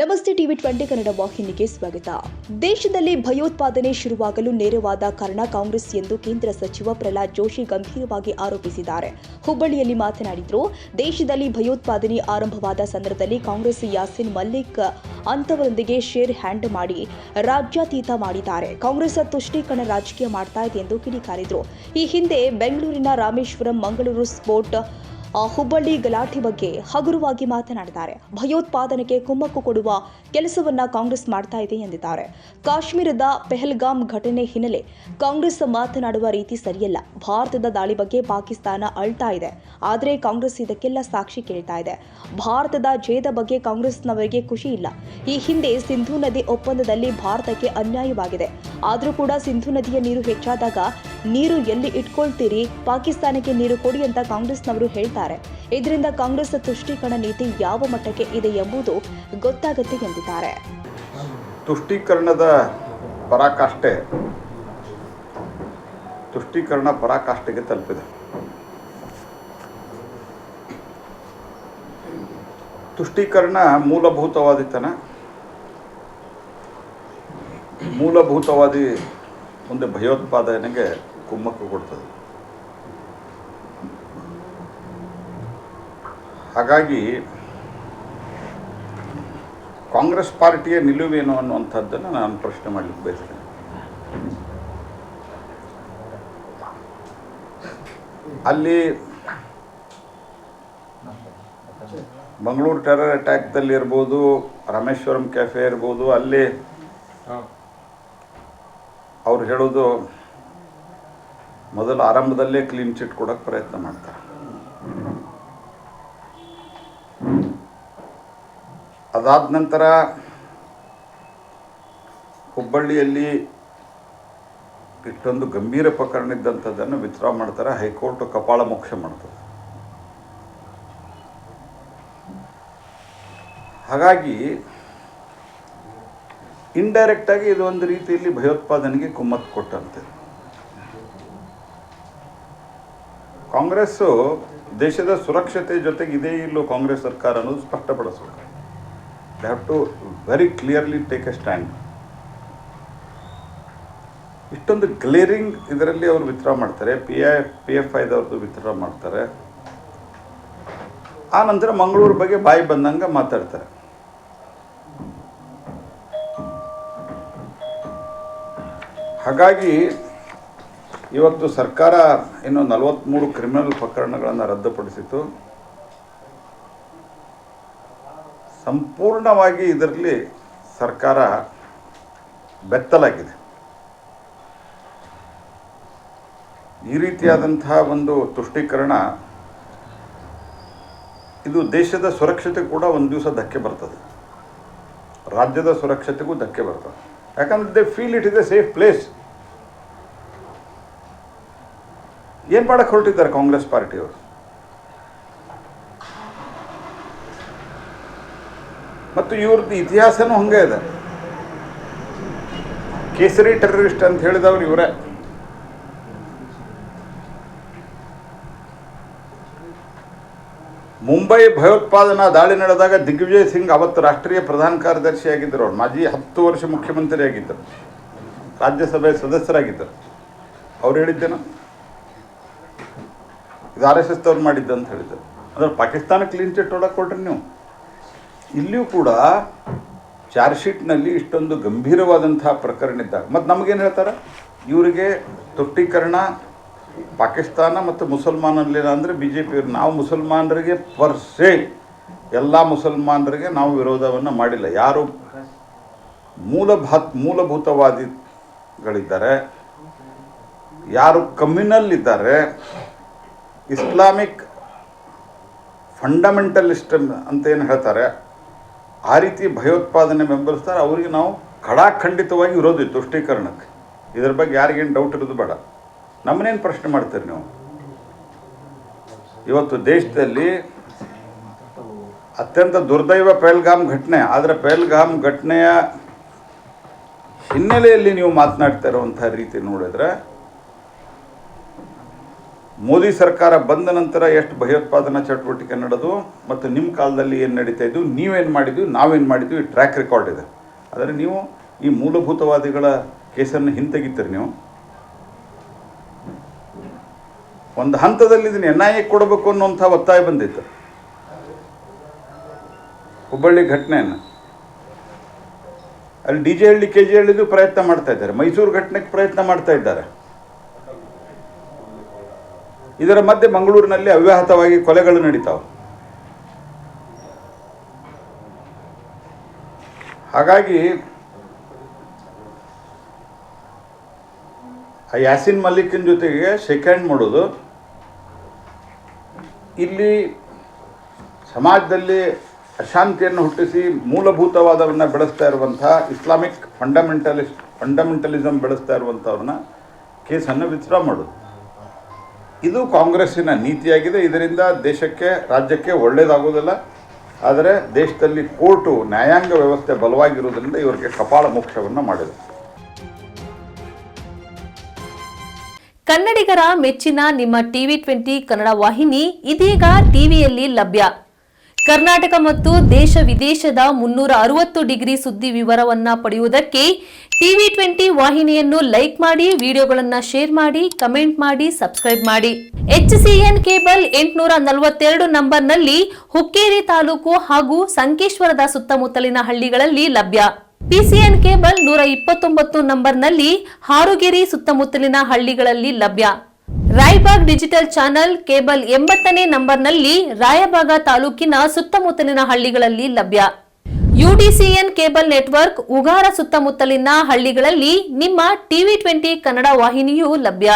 ನಮಸ್ತೆ ಟಿವಿ 20 ಕನ್ನಡ ವಾಹಿನಿಗೆ ಸ್ವಾಗತ. ದೇಶದಲ್ಲಿ ಭಯೋತ್ಪಾದನೆ ಶುರುವಾಗಲು ನೇರವಾದ ಕಾರಣ ಕಾಂಗ್ರೆಸ್ ಎಂದು ಕೇಂದ್ರ ಸಚಿವ ಪ್ರಹ್ಲಾದ್ ಜೋಶಿ ಗಂಭೀರವಾಗಿ ಆರೋಪಿಸಿದ್ದಾರೆ. ಹುಬ್ಬಳ್ಳಿಯಲ್ಲಿ ಮಾತನಾಡಿದರು. ದೇಶದಲ್ಲಿ ಭಯೋತ್ಪಾದನೆ ಆರಂಭವಾದ ಸಂದರ್ಭದಲ್ಲಿ ಕಾಂಗ್ರೆಸ್ ಯಾಸಿನ್ ಮಲ್ಲಿಕ್ ಅಂತವರೊಂದಿಗೆ ಶೇರ್ ಹ್ಯಾಂಡ್ ಮಾಡಿ ರಾಜ್ಯಾತೀತ ಮಾಡಿದ್ದಾರೆ. ಕಾಂಗ್ರೆಸ್ ತುಷ್ಟೀಕರಣ ರಾಜಕೀಯ ಮಾಡ್ತಾ ಇದೆ ಎಂದು ಕಿಡಿಕಾರಿದರು. ಈ ಹಿಂದೆ ಬೆಂಗಳೂರಿನ ರಾಮೇಶ್ವರಂ ಮಂಗಳೂರು ಸ್ಫೋಟ ಹುಬ್ಬಳ್ಳಿ ಗಲಾಟೆ ಬಗ್ಗೆ ಹಗುರವಾಗಿ ಮಾತನಾಡಿದ್ದಾರೆ. ಭಯೋತ್ಪಾದನೆಗೆ ಕುಮ್ಮಕ್ಕು ಕೊಡುವ ಕೆಲಸವನ್ನ ಕಾಂಗ್ರೆಸ್ ಮಾಡ್ತಾ ಇದೆ ಎಂದಿದ್ದಾರೆ. ಕಾಶ್ಮೀರದ ಪೆಹಲ್ಗಾಮ್ ಘಟನೆ ಹಿನ್ನೆಲೆ ಕಾಂಗ್ರೆಸ್ ಮಾತನಾಡುವ ರೀತಿ ಸರಿಯಲ್ಲ. ಭಾರತದ ದಾಳಿ ಬಗ್ಗೆ ಪಾಕಿಸ್ತಾನ ಅಳ್ತಾ ಇದೆ, ಆದರೆ ಕಾಂಗ್ರೆಸ್ ಇದಕ್ಕೆಲ್ಲ ಸಾಕ್ಷಿ ಕೇಳ್ತಾ ಇದೆ. ಭಾರತದ ಜಯದ ಬಗ್ಗೆ ಕಾಂಗ್ರೆಸ್ನವರಿಗೆ ಖುಷಿ ಇಲ್ಲ. ಈ ಹಿಂದೆ ಸಿಂಧೂ ನದಿ ಒಪ್ಪಂದದಲ್ಲಿ ಭಾರತಕ್ಕೆ ಅನ್ಯಾಯವಾಗಿದೆ. ಆದರೂ ಕೂಡ ಸಿಂಧೂ ನದಿಯ ನೀರು ಹೆಚ್ಚಾದಾಗ ನೀರು ಎಲ್ಲಿ ಇಟ್ಕೊಳ್ತೀರಿ, ಪಾಕಿಸ್ತಾನಕ್ಕೆ ನೀರು ಕೊಡಿ ಅಂತ ಕಾಂಗ್ರೆಸ್ನವರು ಹೇಳ್ತಾರೆ. ಇದರಿಂದ ಕಾಂಗ್ರೆಸ್ ತುಷ್ಟೀಕರಣ ನೀತಿ ಯಾವ ಮಟ್ಟಕ್ಕೆ ಇದೆ ಎಂಬುದು ಗೊತ್ತಾಗುತ್ತೆ ಎಂದಿದ್ದಾರೆ. ತುಷ್ಟೀಕರಣ ಪರಾಕಾಷ್ಠೆಗೆ ತಲುಪಿದೆ. ತುಷ್ಟೀಕರಣ ಮೂಲಭೂತವಾದಿ ಒಂದು ಭಯೋತ್ಪಾದನೆಗೆ ಕುಮ್ಮಕ್ಕು ಕೊಡ್ತದೆ. ಹಾಗಾಗಿ ಕಾಂಗ್ರೆಸ್ ಪಾರ್ಟಿಯ ನಿಲುವೇನು ಅನ್ನುವಂಥದ್ದನ್ನು ನಾನು ಪ್ರಶ್ನೆ ಮಾಡಲಿಕ್ಕೆ ಬಯಸ್ತೇನೆ. ಅಲ್ಲಿ ಮಂಗಳೂರು ಟೆರರ್ ಅಟ್ಯಾಕ್ದಲ್ಲಿ ಇರ್ಬೋದು, ರಾಮೇಶ್ವರಂ ಕೆಫೆ ಇರ್ಬೋದು, ಅಲ್ಲಿ ಅವ್ರು ಹೇಳೋದು ಮೊದಲು ಆರಂಭದಲ್ಲೇ ಕ್ಲೀನ್ ಚಿಟ್ ಕೊಡೋಕ್ಕೆ ಪ್ರಯತ್ನ ಮಾಡ್ತಾರೆ. ಅದಾದ ನಂತರ ಹುಬ್ಬಳ್ಳಿಯಲ್ಲಿ ಇಷ್ಟೊಂದು ಗಂಭೀರ ಪ್ರಕರಣ ಇದ್ದಂಥದ್ದನ್ನು ವಿತ್ಡ್ರಾ ಮಾಡ್ತಾರೆ. ಹೈಕೋರ್ಟ್ ಕಪಾಳ ಮೋಕ್ಷ ಮಾಡ್ತದೆ. ಹಾಗಾಗಿ ಇಂಡೈರೆಕ್ಟಾಗಿ ಇದು ಒಂದು ರೀತಿಯಲ್ಲಿ ಭಯೋತ್ಪಾದನೆಗೆ ಕುಮ್ಮಕ್ಕು ಕೊಟ್ಟಂತೆ. ಕಾಂಗ್ರೆಸ್ಸು ದೇಶದ ಸುರಕ್ಷತೆ ಜೊತೆಗೆ ಇದೇ ಇಲ್ಲೋ ಕಾಂಗ್ರೆಸ್ ಸರ್ಕಾರ ಅನ್ನೋದು ಸ್ಪಷ್ಟಪಡಿಸಬೇಕು. They have to very clearly take a stand. ಇಷ್ಟೊಂದು ಗ್ಲೇರಿಂಗ್ ಇದರಲ್ಲಿ ಅವರು ವಿತ್ಡ್ರಾ ಮಾಡ್ತಾರೆ. PFIದವ್ರದ್ದು ವಿತ್ಡ್ರಾ ಮಾಡ್ತಾರೆ. ಆ ನಂತರ ಮಂಗಳೂರು ಬಗ್ಗೆ ಬಾಯಿ ಬಂದಂಗೆ ಮಾತಾಡ್ತಾರೆ. ಹಾಗಾಗಿ ಇವತ್ತು ಸರ್ಕಾರ ಇನ್ನು 43 ಕ್ರಿಮಿನಲ್ ಪ್ರಕರಣಗಳನ್ನು ರದ್ದುಪಡಿಸಿತು. ಸಂಪೂರ್ಣವಾಗಿ ಇದರಲ್ಲಿ ಸರ್ಕಾರ ಬೆತ್ತಲಾಗಿದೆ. ಈ ರೀತಿಯಾದಂತಹ ಒಂದು ತುಷ್ಟೀಕರಣ ಇದು ದೇಶದ ಸುರಕ್ಷತೆ ಕೂಡ ಒಂದು ದಿವಸ ಧಕ್ಕೆ ಬರ್ತದೆ. ರಾಜ್ಯದ ಸುರಕ್ಷತೆಗೂ ಧಕ್ಕೆ ಬರ್ತದೆ. ಯಾಕಂದ್ರೆ they feel it is A safe place. ಏನು ಮಾಡಕ್ಕೆ ಹೊರಟಿದ್ದಾರೆ ಕಾಂಗ್ರೆಸ್ ಪಾರ್ಟಿಯವರು? ಮತ್ತು ಇವ್ರದ್ದು ಇತಿಹಾಸನೂ ಹಂಗೆ ಇದೆ. ಕೇಸರಿ ಟೆರರಿಸ್ಟ್ ಅಂತ ಹೇಳಿದವರು ಇವರೇ. ಮುಂಬೈ ಭಯೋತ್ಪಾದನಾ ದಾಳಿ ನಡೆದಾಗ ದಿಗ್ವಿಜಯ್ ಸಿಂಗ್ ಅವತ್ತು ರಾಷ್ಟ್ರೀಯ ಪ್ರಧಾನ ಕಾರ್ಯದರ್ಶಿ ಆಗಿದ್ದರು. ಅವ್ರು ಮಾಜಿ 10 ವರ್ಷ ಮುಖ್ಯಮಂತ್ರಿ ಆಗಿದ್ದರು, ರಾಜ್ಯಸಭೆ ಸದಸ್ಯರಾಗಿದ್ದರು. ಅವ್ರು ಹೇಳಿದ್ದೇನು ಇದು RSS ಅವ್ರು ಮಾಡಿದ್ದು ಅಂತ ಹೇಳಿದ್ದರು. ಅಂದರೆ ಪಾಕಿಸ್ತಾನ ಕ್ಲೀನ್ ಚಿಟ್ ಹೊಡಕ್ಕೆ ಕೊಟ್ರಿ ನೀವು. ಇಲ್ಲಿಯೂ ಕೂಡ ಚಾರ್ಜ್ ಶೀಟ್ನಲ್ಲಿ ಇಷ್ಟೊಂದು ಗಂಭೀರವಾದಂತಹ ಪ್ರಕರಣ ಇದ್ದಾಗ ಮತ್ತು ನಮಗೇನು ಹೇಳ್ತಾರೆ, ಇವರಿಗೆ ತುಷ್ಟೀಕರಣ ಪಾಕಿಸ್ತಾನ ಮತ್ತು ಮುಸಲ್ಮಾನರಲ್ಲಿಲ್ಲ. ಅಂದರೆ BJP ನಾವು ಮುಸಲ್ಮಾನರಿಗೆ ಎಲ್ಲ ಮುಸಲ್ಮಾನರಿಗೆ ನಾವು ವಿರೋಧವನ್ನು ಮಾಡಿಲ್ಲ. ಯಾರು ಮೂಲಭೂತವಾದಿಗಳಿದ್ದಾರೆ, ಯಾರು ಕಮ್ಯುನಲ್ ಇದ್ದಾರೆ, ಇಸ್ಲಾಮಿಕ್ ಫಂಡಮೆಂಟಲಿಸ್ಟ್ ಅಂತ ಏನು ಹೇಳ್ತಾರೆ, ಆ ರೀತಿ ಭಯೋತ್ಪಾದನೆ ಬೆಂಬಲಿಸ್ತಾರೆ, ಅವರಿಗೆ ನಾವು ಖಡಾಖಂಡಿತವಾಗಿ ವಿರೋಧ ತುಷ್ಟೀಕರಣಕ್ಕೆ. ಇದ್ರ ಬಗ್ಗೆ ಯಾರಿಗೇನು ಡೌಟ್ ಇರೋದು ಬೇಡ. ನಮ್ಮನ್ನೇನು ಪ್ರಶ್ನೆ ಮಾಡ್ತೀರಿ ನೀವು? ಇವತ್ತು ದೇಶದಲ್ಲಿ ಅತ್ಯಂತ ದುರ್ದೈವ ಪೆಹಲ್ಗಾಮ್ ಘಟನೆ. ಆದರೆ ಪೆಹಲ್ಗಾಮ್ ಘಟನೆಯ ಹಿನ್ನೆಲೆಯಲ್ಲಿ ನೀವು ಮಾತನಾಡ್ತಾ ಇರುವಂಥ ರೀತಿ ನೋಡಿದ್ರೆ ಮೋದಿ ಸರ್ಕಾರ ಬಂದ ನಂತರ ಎಷ್ಟು ಭಯೋತ್ಪಾದನಾ ಚಟುವಟಿಕೆ ನಡೆದು ಮತ್ತು ನಿಮ್ಮ ಕಾಲದಲ್ಲಿ ಏನು ನಡೀತಾ ಇದ್ದು, ನೀವೇನು ಮಾಡಿದ್ವಿ, ನಾವೇನು ಮಾಡಿದ್ವಿ, ಈ ಟ್ರ್ಯಾಕ್ ರೆಕಾರ್ಡ್ ಇದೆ. ಆದರೆ ನೀವು ಈ ಮೂಲಭೂತವಾದಿಗಳ ಕೇಸನ್ನು ಹಿಂತೆಗಿತೀರಿ. ನೀವು ಒಂದು ಹಂತದಲ್ಲಿ ಇದನ್ನು NIA ಕೊಡಬೇಕು ಅನ್ನುವಂಥ ಒತ್ತಾಯ ಬಂದಿತ್ತು. ಹುಬ್ಬಳ್ಳಿ ಘಟನೆಯನ್ನು ಅಲ್ಲಿ DJ ಹಳ್ಳಿ KG ಹಳ್ಳಿದು ಪ್ರಯತ್ನ ಮಾಡ್ತಾ ಇದ್ದಾರೆ, ಮೈಸೂರು ಘಟನೆಗೆ ಪ್ರಯತ್ನ ಮಾಡ್ತಾ ಇದ್ದಾರೆ. ಇದರ ಮಧ್ಯೆ ಮಂಗಳೂರಿನಲ್ಲಿ ಅವ್ಯಾಹತವಾಗಿ ಕೊಲೆಗಳು ನಡೀತಾವೆ. ಹಾಗಾಗಿ ಆ ಯಾಸಿನ್ ಮಲ್ಲಿಕ್ನ ಜೊತೆಗೆ ಶೇಕ್ ಹ್ಯಾಂಡ್ ಮಾಡೋದು, ಇಲ್ಲಿ ಸಮಾಜದಲ್ಲಿ ಅಶಾಂತಿಯನ್ನು ಹುಟ್ಟಿಸಿ ಮೂಲಭೂತವಾದವನ್ನು ಬೆಳೆಸ್ತಾ ಇರುವಂಥ ಇಸ್ಲಾಮಿಕ್ ಫಂಡಮೆಂಟಲಿಸಮ್ ಬೆಳೆಸ್ತಾ ಇರುವಂಥವ್ರನ್ನ ಕೇಸನ್ನು ವಿತ್ಡ್ರಾ ಮಾಡೋದು, ಇದು ಕಾಂಗ್ರೆಸ್ಸಿನ ನೀತಿಯಾಗಿದೆ. ಇದರಿಂದ ದೇಶಕ್ಕೆ, ರಾಜ್ಯಕ್ಕೆ ಒಳ್ಳೆಯದಾಗೋದಿಲ್ಲ. ಆದರೆ ದೇಶದಲ್ಲಿ ಕೋರ್ಟು, ನ್ಯಾಯಾಂಗ ವ್ಯವಸ್ಥೆ ಬಲವಾಗಿರುವುದರಿಂದ ಇವರಿಗೆ ಕಪಾಳ ಮೋಕ್ಷವನ್ನು ಮಾಡಿದೆ. ಕನ್ನಡಿಗರ ಮೆಚ್ಚಿನ ನಿಮ್ಮ TV20 ಕನ್ನಡ ವಾಹಿನಿ ಇದೀಗ ಟಿವಿಯಲ್ಲಿ ಲಭ್ಯ. ಕರ್ನಾಟಕ ಮತ್ತು ದೇಶ ವಿದೇಶದ 360 ಡಿಗ್ರಿ ಸುದ್ದಿ ವಿವರವನ್ನ ಪಡೆಯುವುದಕ್ಕೆ TV20 ವಾಹಿನಿಯನ್ನು ಲೈಕ್ ಮಾಡಿ, ವಿಡಿಯೋಗಳನ್ನು ಶೇರ್ ಮಾಡಿ, ಕಮೆಂಟ್ ಮಾಡಿ, ಸಬ್ಸ್ಕ್ರೈಬ್ ಮಾಡಿ. HCN ಕೇಬಲ್ 842 ನಂಬರ್ನಲ್ಲಿ ಹುಕ್ಕೇರಿ ತಾಲೂಕು ಹಾಗೂ ಸಂಕೇಶ್ವರದ ಸುತ್ತಮುತ್ತಲಿನ ಹಳ್ಳಿಗಳಲ್ಲಿ ಲಭ್ಯ. PCN ಕೇಬಲ್ 129 ನಂಬರ್ನಲ್ಲಿ ಹಾರುಗೆರೆ ಸುತ್ತಮುತ್ತಲಿನ ಹಳ್ಳಿಗಳಲ್ಲಿ ಲಭ್ಯ. ರಾಯಬಾಗ್ ಡಿಜಿಟಲ್ ಚಾನೆಲ್ ಕೇಬಲ್ 80ನೇ ನಂಬರ್ನಲ್ಲಿ ರಾಯಬಾಗ ತಾಲೂಕಿನ ಸುತ್ತಮುತ್ತಲಿನ ಹಳ್ಳಿಗಳಲ್ಲಿ ಲಭ್ಯ. UDCN ಕೇಬಲ್ ನೆಟ್ವರ್ಕ್ ಉಗಾರ ಸುತ್ತಮುತ್ತಲಿನ ಹಳ್ಳಿಗಳಲ್ಲಿ ನಿಮ್ಮ TV20 ಕನ್ನಡ ವಾಹಿನಿಯೂ ಲಭ್ಯ.